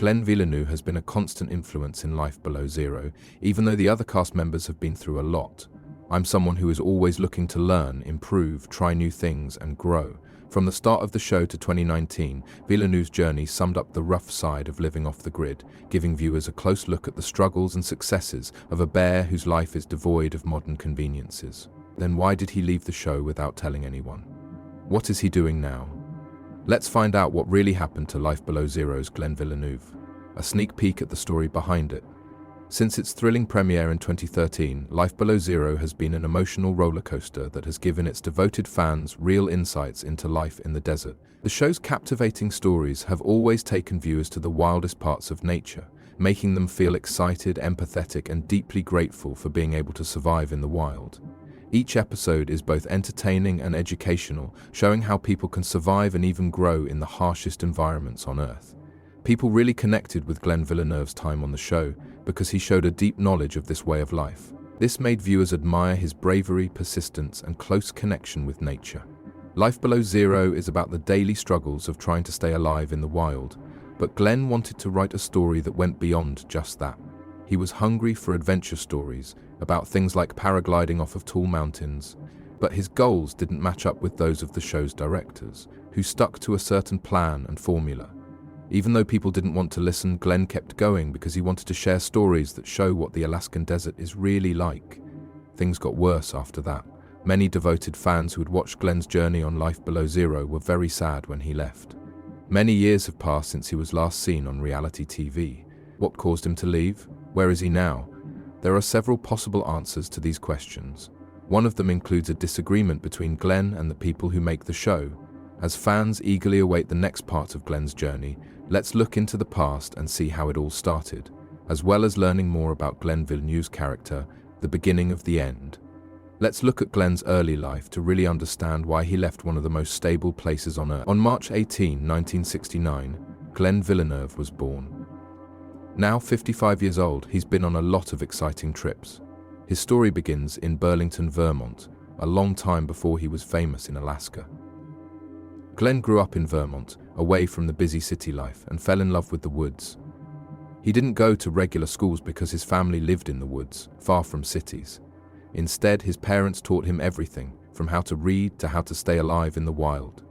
Glenn Villeneuve has been a constant influence in Life Below Zero, even though the other cast members have been through a lot. I'm someone who is always looking to learn, improve, try new things, and grow. From the start of the show to 2019, Villeneuve's journey summed up the rough side of living off the grid, giving viewers a close look at the struggles and successes of a bear whose life is devoid of modern conveniences. Then why did he leave the show without telling anyone? What is he doing now? Let's find out what really happened to Life Below Zero's Glenn Villeneuve. A sneak peek at the story behind it. Since its thrilling premiere in 2013, Life Below Zero has been an emotional roller coaster that has given its devoted fans real insights into life in the desert. The show's captivating stories have always taken viewers to the wildest parts of nature, making them feel excited, empathetic, and deeply grateful for being able to survive in the wild. Each episode is both entertaining and educational, showing how people can survive and even grow in the harshest environments on Earth. People really connected with Glenn Villeneuve's time on the show because he showed a deep knowledge of this way of life. This made viewers admire his bravery, persistence, and close connection with nature. Life Below Zero is about the daily struggles of trying to stay alive in the wild, but Glenn wanted to write a story that went beyond just that. He was hungry for adventure stories about things like paragliding off of tall mountains, but his goals didn't match up with those of the show's directors, who stuck to a certain plan and formula. Even though people didn't want to listen, Glenn kept going because he wanted to share stories that show what the Alaskan desert is really like. Things got worse after that. Many devoted fans who had watched Glenn's journey on Life Below Zero were very sad when he left. Many years have passed since he was last seen on reality TV. What caused him to leave? Where is he now? There are several possible answers to these questions. One of them includes a disagreement between Glenn and the people who make the show. As fans eagerly await the next part of Glenn's journey, let's look into the past and see how it all started, as well as learning more about Glenn Villeneuve's character, the beginning of the end. Let's look at Glenn's early life to really understand why he left one of the most stable places on Earth. On March 18, 1969, Glenn Villeneuve was born. Now 55 years old, he's been on a lot of exciting trips. His story begins in Burlington, Vermont, a long time before he was famous in Alaska. Glenn grew up in Vermont, away from the busy city life, and fell in love with the woods. He didn't go to regular schools because his family lived in the woods, far from cities. Instead, his parents taught him everything, from how to read to how to stay alive in the wild.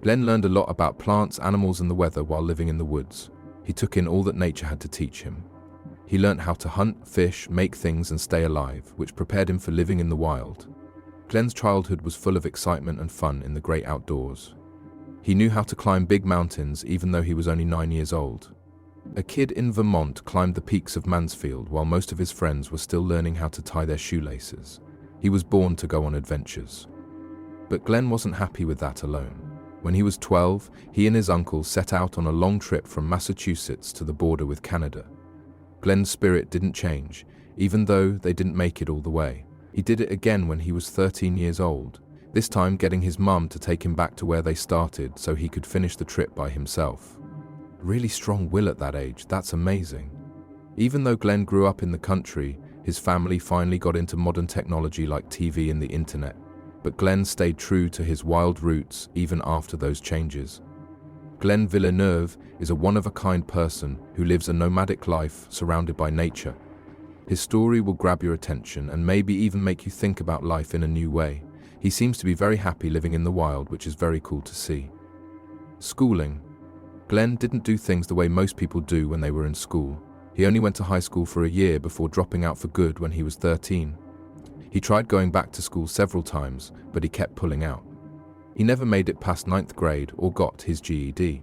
Glenn learned a lot about plants, animals, and the weather while living in the woods. He took in all that nature had to teach him. He learned how to hunt, fish, make things, and stay alive, which prepared him for living in the wild. Glenn's childhood was full of excitement and fun in the great outdoors. He knew how to climb big mountains even though he was only 9 years old. A kid in Vermont climbed the peaks of Mansfield while most of his friends were still learning how to tie their shoelaces. He was born to go on adventures. But Glenn wasn't happy with that alone. When he was 12, he and his uncle set out on a long trip from Massachusetts to the border with Canada. Glenn's spirit didn't change, even though they didn't make it all the way. He did it again when he was 13 years old, this time getting his mum to take him back to where they started so he could finish the trip by himself. Really strong will at that age, that's amazing. Even though Glenn grew up in the country, his family finally got into modern technology like TV and the internet. But Glenn stayed true to his wild roots even after those changes. Glenn Villeneuve is a one-of-a-kind person who lives a nomadic life surrounded by nature. His story will grab your attention and maybe even make you think about life in a new way. He seems to be very happy living in the wild, which is very cool to see. Schooling. Glenn didn't do things the way most people do when they were in school. He only went to high school for a year before dropping out for good when he was 13. He tried going back to school several times, but he kept pulling out. He never made it past 9th grade or got his GED.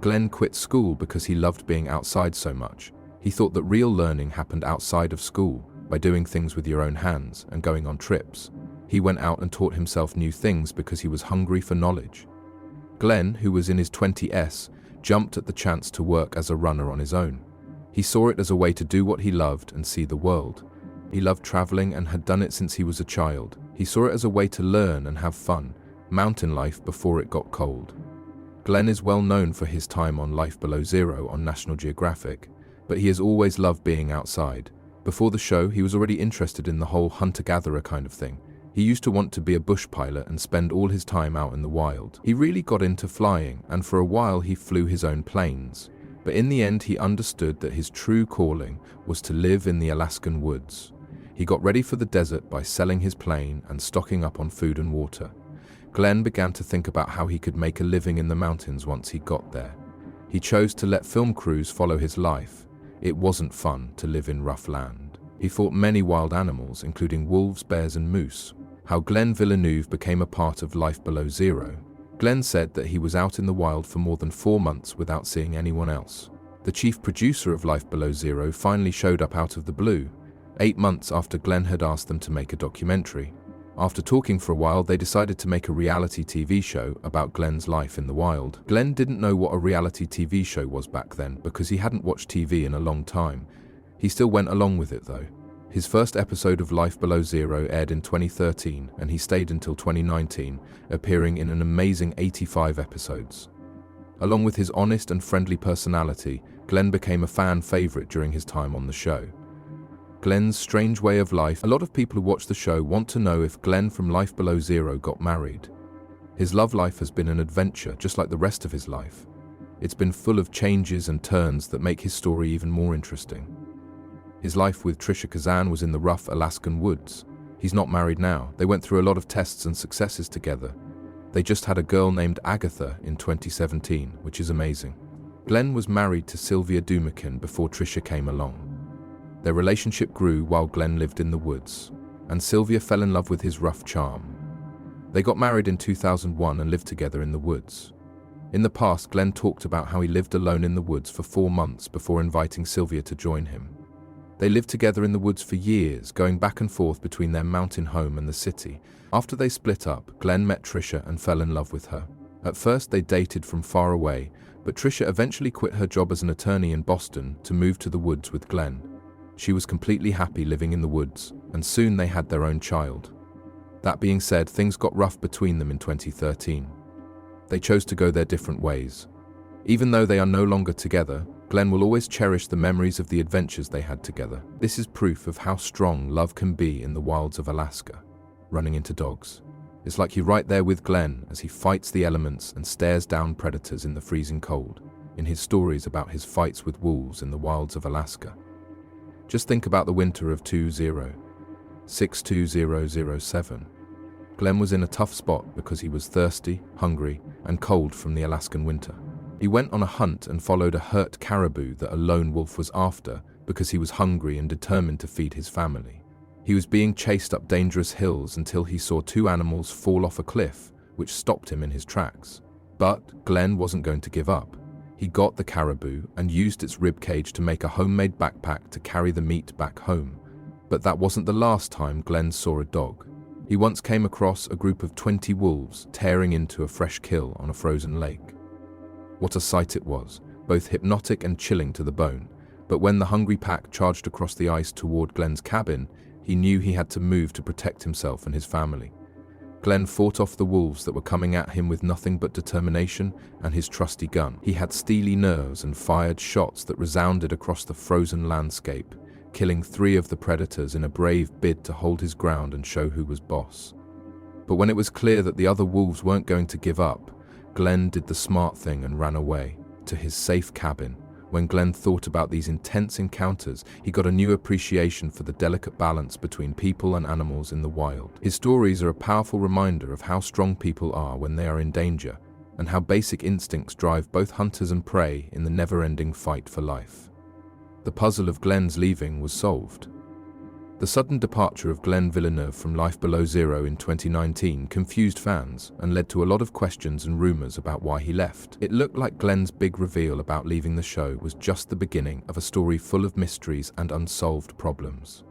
Glenn quit school because he loved being outside so much. He thought that real learning happened outside of school, by doing things with your own hands and going on trips. He went out and taught himself new things because he was hungry for knowledge. Glenn, who was in his 20s, jumped at the chance to work as a runner on his own. He saw it as a way to do what he loved and see the world. He loved traveling and had done it since he was a child. He saw it as a way to learn and have fun, mountain life before it got cold. Glenn is well known for his time on Life Below Zero on National Geographic, but he has always loved being outside. Before the show, he was already interested in the whole hunter-gatherer kind of thing. He used to want to be a bush pilot and spend all his time out in the wild. He really got into flying, and for a while he flew his own planes. But in the end, he understood that his true calling was to live in the Alaskan woods. He got ready for the desert by selling his plane and stocking up on food and water. Glenn began to think about how he could make a living in the mountains once he got there. He chose to let film crews follow his life. It wasn't fun to live in rough land. He fought many wild animals, including wolves, bears, and moose. How Glenn Villeneuve became a part of Life Below Zero. Glenn said that he was out in the wild for more than 4 months without seeing anyone else. The chief producer of Life Below Zero finally showed up out of the blue, 8 months after Glenn had asked them to make a documentary. After talking for a while, they decided to make a reality TV show about Glenn's life in the wild. Glenn didn't know what a reality TV show was back then because he hadn't watched TV in a long time. He still went along with it though. His first episode of Life Below Zero aired in 2013, and he stayed until 2019, appearing in an amazing 85 episodes. Along with his honest and friendly personality, Glenn became a fan favorite during his time on the show. Glenn's strange way of life. A lot of people who watch the show want to know if Glenn from Life Below Zero got married. His love life has been an adventure, just like the rest of his life. It's been full of changes and turns that make his story even more interesting. His life with Trisha Kazan was in the rough Alaskan woods. He's not married now. They went through a lot of tests and successes together. They just had a girl named Agatha in 2017, which is amazing. Glenn was married to Sylvia Dumakin before Trisha came along. Their relationship grew while Glenn lived in the woods, and Sylvia fell in love with his rough charm. They got married in 2001 and lived together in the woods. In the past, Glenn talked about how he lived alone in the woods for 4 months before inviting Sylvia to join him. They lived together in the woods for years, going back and forth between their mountain home and the city. After they split up, Glenn met Trisha and fell in love with her. At first, they dated from far away, but Trisha eventually quit her job as an attorney in Boston to move to the woods with Glenn. She was completely happy living in the woods, and soon they had their own child. That being said, things got rough between them in 2013. They chose to go their different ways. Even though they are no longer together, Glenn will always cherish the memories of the adventures they had together. This is proof of how strong love can be in the wilds of Alaska. Running into dogs. It's like you're right there with Glenn as he fights the elements and stares down predators in the freezing cold, in his stories about his fights with wolves in the wilds of Alaska. Just think about the winter of 2007. Glenn was in a tough spot because he was thirsty, hungry, and cold from the Alaskan winter. He went on a hunt and followed a hurt caribou that a lone wolf was after because he was hungry and determined to feed his family. He was being chased up dangerous hills until he saw 2 animals fall off a cliff, which stopped him in his tracks. But Glenn wasn't going to give up. He got the caribou and used its rib cage to make a homemade backpack to carry the meat back home. But that wasn't the last time Glenn saw a dog. He once came across a group of 20 wolves tearing into a fresh kill on a frozen lake. What a sight it was, both hypnotic and chilling to the bone. But when the hungry pack charged across the ice toward Glenn's cabin, he knew he had to move to protect himself and his family. Glenn fought off the wolves that were coming at him with nothing but determination and his trusty gun. He had steely nerves and fired shots that resounded across the frozen landscape, killing 3 of the predators in a brave bid to hold his ground and show who was boss. But when it was clear that the other wolves weren't going to give up, Glenn did the smart thing and ran away to his safe cabin. When Glenn thought about these intense encounters, he got a new appreciation for the delicate balance between people and animals in the wild. His stories are a powerful reminder of how strong people are when they are in danger, and how basic instincts drive both hunters and prey in the never-ending fight for life. The puzzle of Glenn's leaving was solved. The sudden departure of Glenn Villeneuve from Life Below Zero in 2019 confused fans and led to a lot of questions and rumors about why he left. It looked like Glenn's big reveal about leaving the show was just the beginning of a story full of mysteries and unsolved problems.